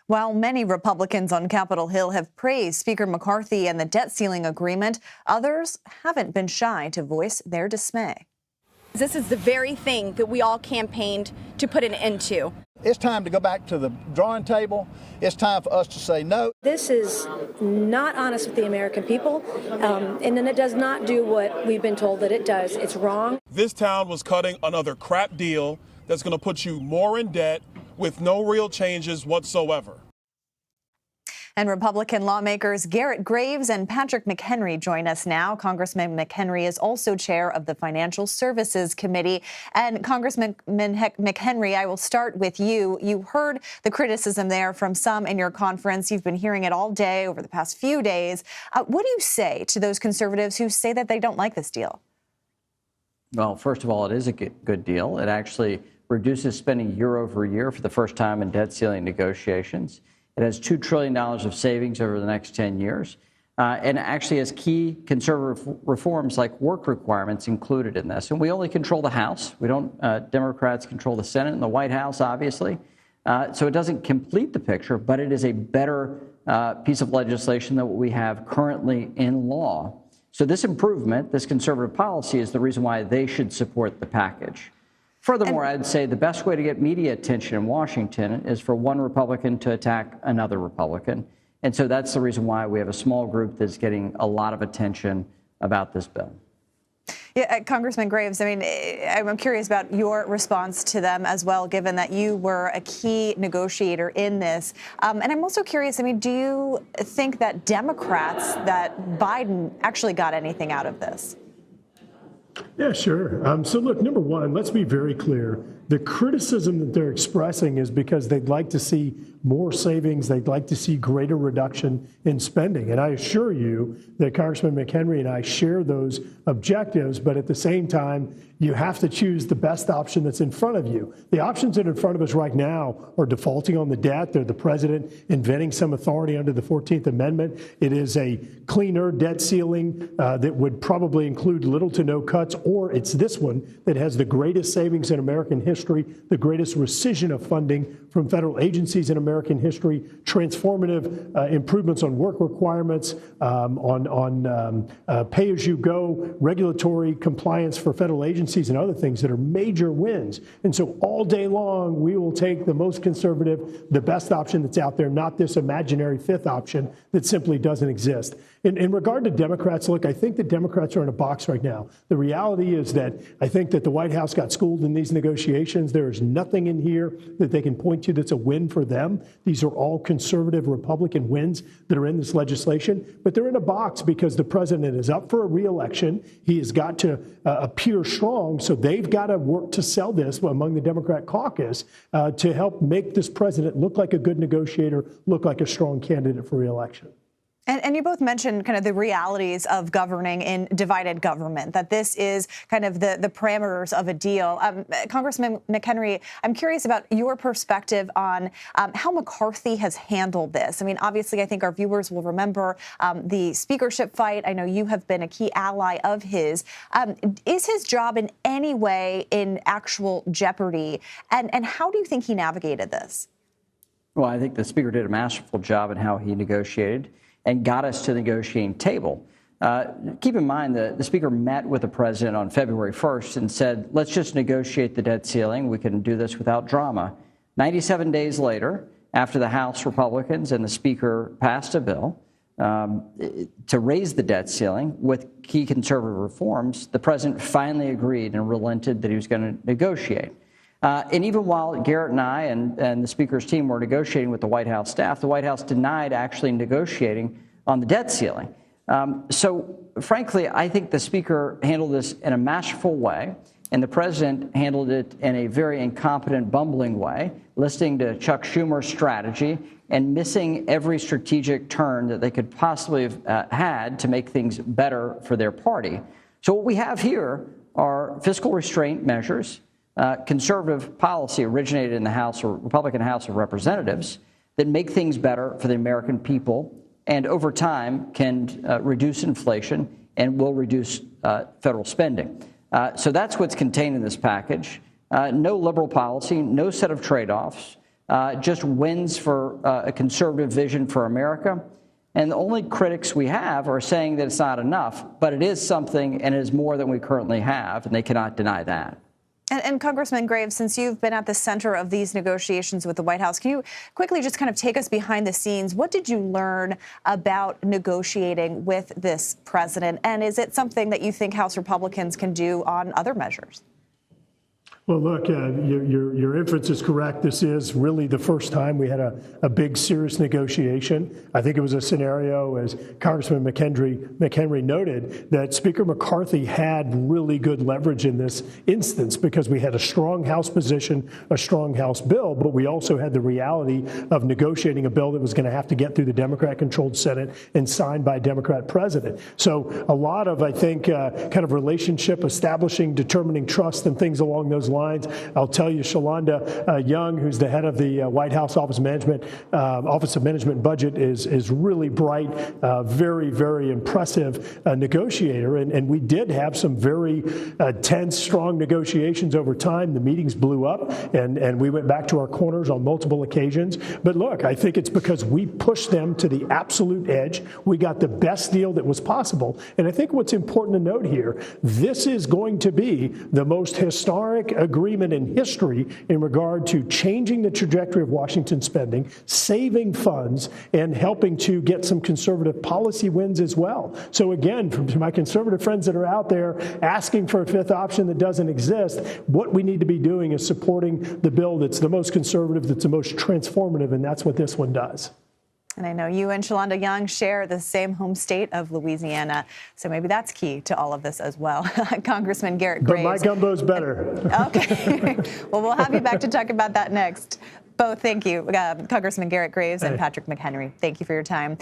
While many Republicans on Capitol Hill have praised Speaker McCarthy and the debt ceiling agreement, others haven't been shy to voice their dismay. This is the very thing that we all campaigned to put an end to. It's time to go back to the drawing table. It's time for us to say no. This is not honest with the American people, and then it does not do what we've been told that it does. It's wrong. This town was cutting another crap deal that's going to put you more in debt with no real changes whatsoever. And Republican lawmakers Garret Graves and Patrick McHenry join us now. Congressman McHenry is also chair of the Financial Services Committee. And Congressman McHenry, I will start with you. You heard the criticism there from some in your conference. You've been hearing it all day over the past few days. What do you say to those conservatives who say that they don't like this deal? Well, first of all, it is a good deal. It actually reduces spending year over year for the first time in debt ceiling negotiations. It has $2 trillion of savings over the next 10 years, and actually has key conservative reforms like work requirements included in this. And we only control the House. We don't, Democrats control the Senate and the White House, obviously. So it doesn't complete the picture, but it is a better piece of legislation than what we have currently in law. So this improvement, this conservative policy, is the reason why they should support the package. Furthermore, I'd say the best way to get media attention in Washington is for one Republican to attack another Republican. And so that's the reason why we have a small group that's getting a lot of attention about this bill. Yeah, Congressman Graves, I mean, I'm curious about your response to them as well, given that you were a key negotiator in this. And I'm also curious, I mean, do you think that Democrats, that Biden actually got anything out of this? Yeah, sure. So look, number one, let's be very clear. The criticism that they're expressing is because they'd like to see more savings. They'd like to see greater reduction in spending. And I assure you that Congressman McHenry and I share those objectives. But at the same time, you have to choose the best option that's in front of you. The options that are in front of us right now are defaulting on the debt. They're the president inventing some authority under the 14th Amendment. It is a cleaner debt ceiling that would probably include little to no cuts, or it's this one that has the greatest savings in American history, the greatest rescission of funding from federal agencies in American history, transformative improvements on work requirements, on pay-as-you-go regulatory compliance for federal agencies and other things that are major wins. And so all day long, we will take the most conservative, the best option that's out there, not this imaginary fifth option that simply doesn't exist. In regard to Democrats, look, I think the Democrats are in a box right now. The reality is that I think that the White House got schooled in these negotiations. There is nothing in here that they can point to that's a win for them. These are all conservative Republican wins that are in this legislation. But they're in a box because the president is up for a re-election. He has got to appear strong. So they've got to work to sell this among the Democrat caucus to help make this president look like a good negotiator, look like a strong candidate for re-election. And you both mentioned kind of the realities of governing in divided government, that this is kind of the parameters of a deal. Congressman McHenry, I'm curious about your perspective on how McCarthy has handled this. I mean, obviously, I think our viewers will remember the speakership fight. I know you have been a key ally of his. Is his job in any way in actual jeopardy? And how do you think he navigated this? Well, I think the speaker did a masterful job in how he negotiated and got us to the negotiating table. Keep in mind that the speaker met with the president on February 1st and said, let's just negotiate the debt ceiling. We can do this without drama. 97 days later, after the House Republicans and the speaker passed a bill to raise the debt ceiling with key conservative reforms, the president finally agreed and relented that he was going to negotiate. And even while Garret and I and the speaker's team were negotiating with the White House staff, the White House denied actually negotiating on the debt ceiling. So, frankly, I think the speaker handled this in a masterful way, and the president handled it in a very incompetent, bumbling way, listening to Chuck Schumer's strategy and missing every strategic turn that they could possibly have had to make things better for their party. So what we have here are fiscal restraint measures, conservative policy originated in the House or Republican House of Representatives that make things better for the American people and over time can reduce inflation and will reduce federal spending. So that's what's contained in this package. No liberal policy, no set of trade-offs, just wins for a conservative vision for America. And the only critics we have are saying that it's not enough, but it is something and it is more than we currently have, and they cannot deny that. And Congressman Graves, since you've been at the center of these negotiations with the White House, can you quickly just kind of take us behind the scenes? What did you learn about negotiating with this president? And is it something that you think House Republicans can do on other measures? Well, look, your inference is correct. This is really the first time we had a big, serious negotiation. I think it was a scenario, as Congressman McHenry noted, that Speaker McCarthy had really good leverage in this instance because we had a strong House position, a strong House bill, but we also had the reality of negotiating a bill that was going to have to get through the Democrat-controlled Senate and signed by a Democrat president. So a lot of, I think, kind of relationship establishing, determining trust and things along those lines. I'll tell you, Shalonda Young, who's the head of the White House Office of Management and Budget, is really bright, very, very impressive negotiator. And we did have some very tense, strong negotiations over time. The meetings blew up, and we went back to our corners on multiple occasions. But look, I think it's because we pushed them to the absolute edge. We got the best deal that was possible. And I think what's important to note here, this is going to be the most historic agreement in history in regard to changing the trajectory of Washington spending, saving funds, and helping to get some conservative policy wins as well. So again, to my conservative friends that are out there asking for a fifth option that doesn't exist, what we need to be doing is supporting the bill that's the most conservative, that's the most transformative, and that's what this one does. And I know you and Shalonda Young share the same home state of Louisiana, so maybe that's key to all of this as well. Congressman Garret Graves. But my gumbo's better. Okay. Well, we'll have you back to talk about that next. Both, thank you. Congressman Garret Graves and Patrick McHenry, thank you for your time.